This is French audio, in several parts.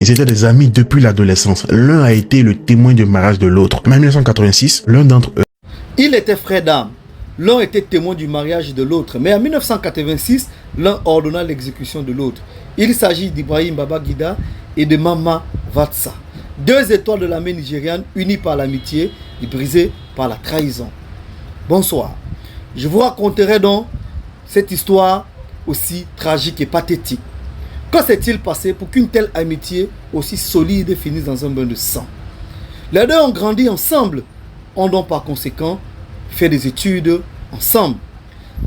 Ils étaient des amis depuis l'adolescence. L'un a été le témoin du mariage de l'autre. Mais en 1986, l'un d'entre eux... Ils étaient frères d'âme. L'un était témoin du mariage de l'autre. Mais en 1986, l'un ordonna l'exécution de l'autre. Il s'agit d'Ibrahim Babangida et de Mama Vatsa. Deux étoiles de l'armée nigériane unies par l'amitié et brisées par la trahison. Bonsoir. Je vous raconterai donc cette histoire aussi tragique et pathétique. Que s'est-il passé pour qu'une telle amitié aussi solide finisse dans un bain de sang? Les deux ont grandi ensemble, ont donc par conséquent fait des études ensemble.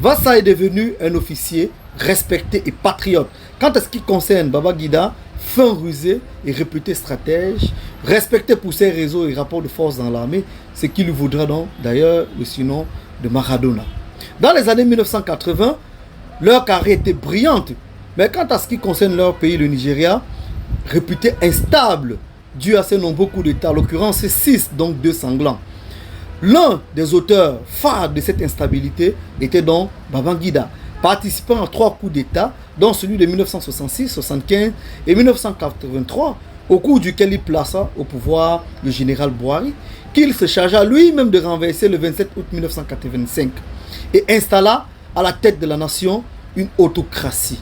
Vatsa est devenu un officier respecté et patriote. Quant à ce qui concerne Babangida, fin rusé et réputé stratège, respecté pour ses réseaux et rapports de force dans l'armée, ce qui lui vaudra donc d'ailleurs le surnom de Maradona. Dans les années 1980, leur carrière était brillante, mais quant à ce qui concerne leur pays, le Nigeria, réputé instable, dû à ses nombreux coups d'État, en l'occurrence 6, donc 2 sanglants. L'un des auteurs phares de cette instabilité était donc Babangida, participant à 3 coups d'État, dont celui de 1966, 1975 et 1983, au cours duquel il plaça au pouvoir le général Buhari, qu'il se chargea lui-même de renverser le 27 août 1985 et installa à la tête de la nation une autocratie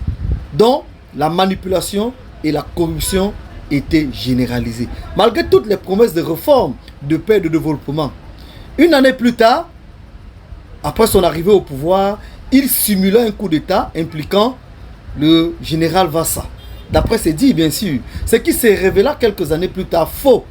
dont la manipulation et la corruption étaient généralisées. Malgré toutes les promesses de réforme, de paix et de développement, une année plus tard, après son arrivée au pouvoir, il simula un coup d'État impliquant le général Vatsa. D'après ses dits, bien sûr, ce qui s'est révélé quelques années plus tard faux.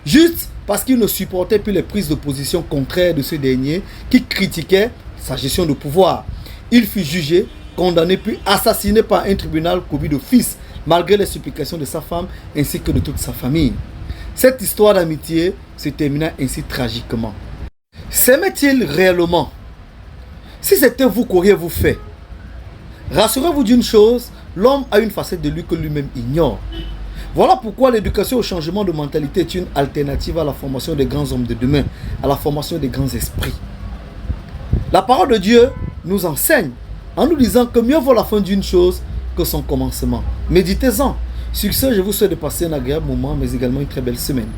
Juste parce qu'il ne supportait plus les prises de position contraires de ce dernier qui critiquait sa gestion de pouvoir. Il fut jugé, condamné puis assassiné par un tribunal commis d'office, malgré les supplications de sa femme ainsi que de toute sa famille. Cette histoire d'amitié se termina ainsi tragiquement. S'aimait-il réellement? Si c'était vous, qu'auriez-vous fait? Rassurez-vous d'une chose, l'homme a une facette de lui que lui-même ignore. Voilà pourquoi l'éducation au changement de mentalité est une alternative à la formation des grands hommes de demain, à la formation des grands esprits. La parole de Dieu nous enseigne en nous disant que mieux vaut la fin d'une chose que son commencement. Méditez-en. Sur ce, je vous souhaite de passer un agréable moment, mais également une très belle semaine.